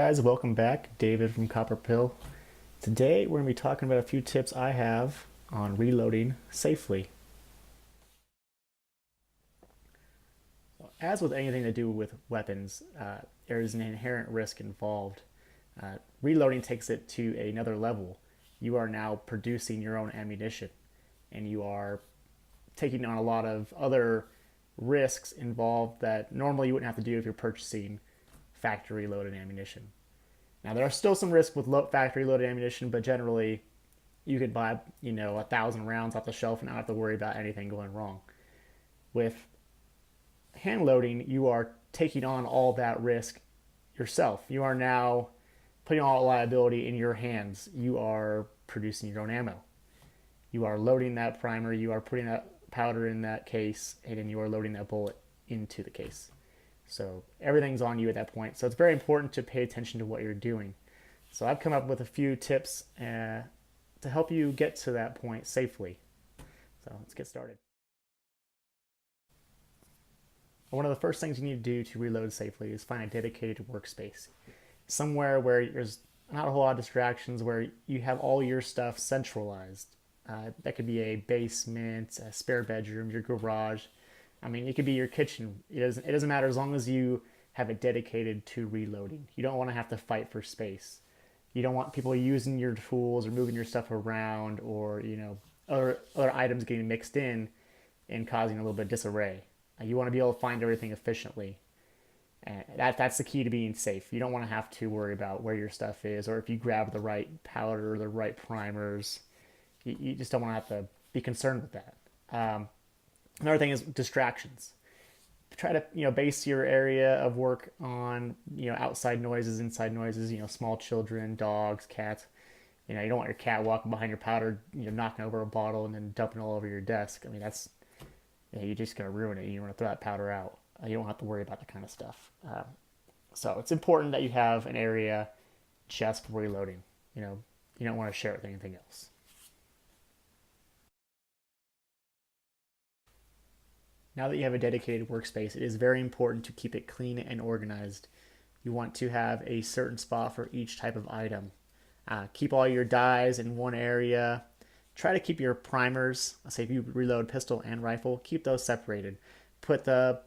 guys, welcome back. David from Copper Pill. Today we're going to be talking about a few tips I have on reloading safely. As with anything to do with weapons, there is an inherent risk involved. Reloading takes it to another level. You are now producing your own ammunition, and you are taking on a lot of other risks involved that normally you wouldn't have to do if you're purchasing factory loaded ammunition. Now there are still some risks with factory loaded ammunition, but generally you could buy 1,000 rounds off the shelf and not have to worry about anything going wrong. With hand loading, you are taking on all that risk yourself. You are now putting all liability in your hands. You are producing your own ammo. You are loading that primer. You are putting that powder in that case, and then you are loading that bullet into the case. So everything's on you at that point. So it's very important to pay attention to what you're doing. So I've come up with a few tips to help you get to that point safely. So let's get started. One of the first things you need to do to reload safely is find a dedicated workspace. Somewhere where there's not a whole lot of distractions, where you have all your stuff centralized. That could be a basement, a spare bedroom, your garage. I mean, it could be your kitchen. It doesn't matter as long as you have it dedicated to reloading. You don't want to have to fight for space. You don't want people using your tools or moving your stuff around, or other items getting mixed in and causing a little bit of disarray. You want to be able to find everything efficiently. And that's the key to being safe. You don't want to have to worry about where your stuff is, or if you grab the right powder or the right primers. You just don't want to have to be concerned with that. Another thing is distractions. Try to base your area of work on outside noises, inside noises. Small children, dogs, cats. You don't want your cat walking behind your powder, knocking over a bottle and then dumping it all over your desk. I mean, that's you're just gonna ruin it. You want to throw that powder out. You don't have to worry about that kind of stuff. So it's important that you have an area just for reloading. You don't want to share it with anything else. Now that you have a dedicated workspace, it is very important to keep it clean and organized. You want to have a certain spot for each type of item. Keep all your dyes in one area. Try to keep your primers, let's say if you reload pistol and rifle, keep those separated. Put the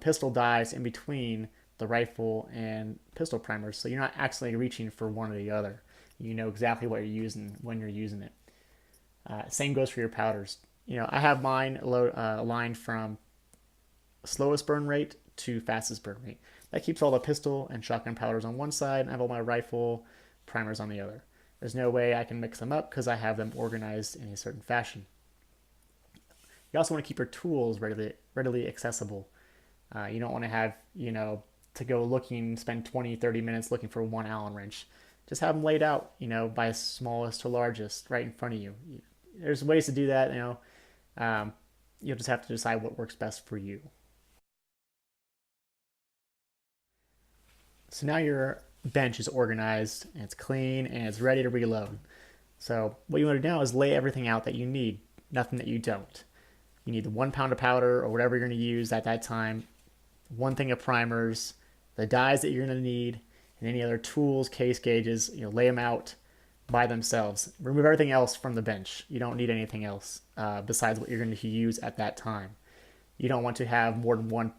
pistol dyes in between the rifle and pistol primers, so you're not accidentally reaching for one or the other. You know exactly what you're using when you're using it. Same goes for your powders. I have mine aligned from slowest burn rate to fastest burn rate. That keeps all the pistol and shotgun powders on one side, and I have all my rifle primers on the other. There's no way I can mix them up because I have them organized in a certain fashion. You also want to keep your tools readily accessible. You don't want to have, to go spend 20, 30 minutes looking for one Allen wrench. Just have them laid out, by smallest to largest right in front of you. There's ways to do that, you'll just have to decide what works best for you. So now your bench is organized and it's clean and it's ready to reload. So what you want to do now is lay everything out that you need, nothing that you don't. You need the 1 pound of powder or whatever you're going to use at that time, one thing of primers, the dyes that you're going to need, and any other tools, case gauges. Lay them out by themselves. Remove everything else from the bench. You don't need anything else besides what you're going to use at that time. You don't want to have more than 1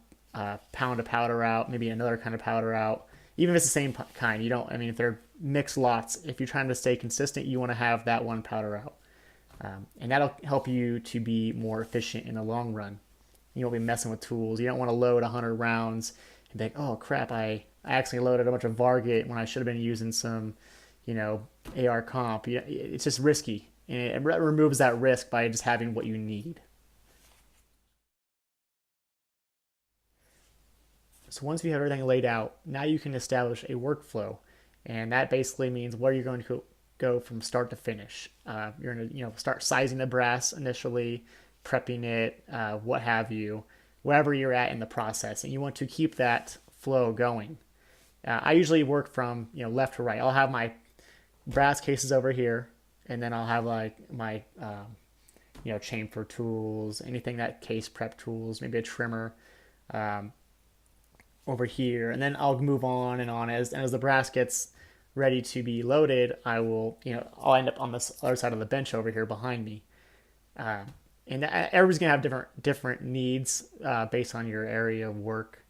pound of powder out, maybe another kind of powder out. Even if it's the same kind, if they're mixed lots, if you're trying to stay consistent, you want to have that 1 powder out. And that'll help you to be more efficient in the long run. You won't be messing with tools. You don't want to load 100 rounds and be like, oh crap, I actually loaded a bunch of Vargate when I should have been using some, AR comp. It's just risky. And it removes that risk by just having what you need. So once you have everything laid out, now you can establish a workflow. And that basically means where you're going to go from start to finish. You're going to start sizing the brass initially, prepping it, what have you, wherever you're at in the process. And you want to keep that flow going. I usually work from left to right. I'll have my brass cases over here, and then I'll have like my chamfer tools, anything that case prep tools, maybe a trimmer. over here, and then I'll move on and on as the brass gets ready to be loaded. I will, I'll end up on this other side of the bench over here behind me. Uh, and everybody's gonna have different needs based on your area of work,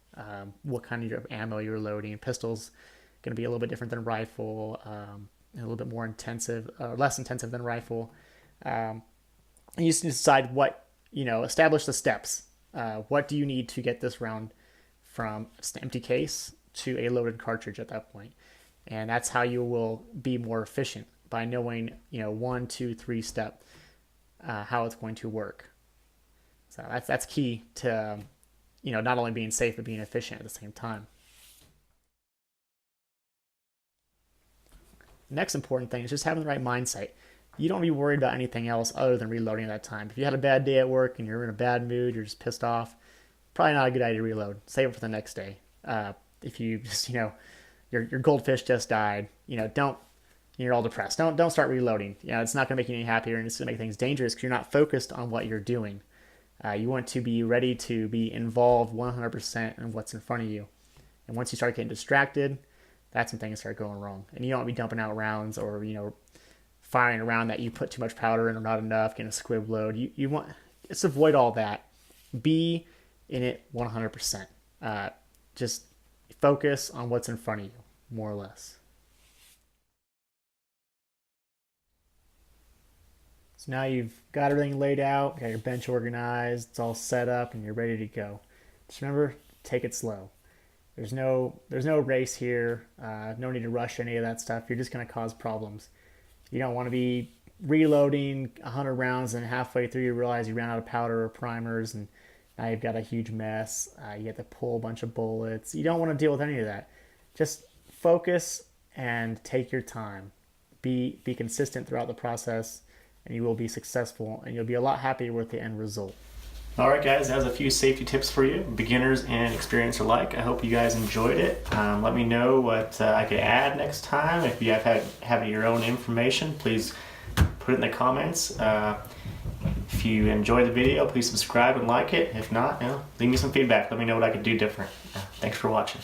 what kind of ammo you're loading. Pistols going to be a little bit different than rifle, a little bit more intensive, less intensive than rifle. And you just decide what, establish the steps. What do you need to get this round from just an empty case to a loaded cartridge at that point? And that's how you will be more efficient, by knowing, 1, 2, 3 step how it's going to work. So that's key to, not only being safe but being efficient at the same time. Next important thing is just having the right mindset. You don't be worried about anything else other than reloading at that time. If you had a bad day at work and you're in a bad mood, you're just pissed off, probably not a good idea to reload. Save it for the next day. If you just, your goldfish just died, don't, you're all depressed. Don't start reloading. It's not going to make you any happier, and it's going to make things dangerous because you're not focused on what you're doing. You want to be ready to be involved 100% in what's in front of you. And once you start getting distracted, that's when things start going wrong. And you don't want to be dumping out rounds or, firing a round that you put too much powder in or not enough, getting a squib load. You want, just avoid all that. Be in it 100%. Just focus on what's in front of you, more or less. So now you've got everything laid out, got your bench organized, it's all set up, and you're ready to go. Just remember, take it slow. There's no race here. No need to rush any of that stuff. You're just going to cause problems. You don't want to be reloading 100 rounds and halfway through you realize you ran out of powder or primers and now you've got a huge mess. You have to pull a bunch of bullets. You don't want to deal with any of that. Just focus and take your time. Be consistent throughout the process, and you will be successful, and you'll be a lot happier with the end result. All right, guys, that was a few safety tips for you, beginners and experienced alike. I hope you guys enjoyed it. Let me know what I could add next time. If you have your own information, please put it in the comments. If you enjoyed the video, please subscribe and like it. If not, leave me some feedback. Let me know what I could do different. Thanks for watching.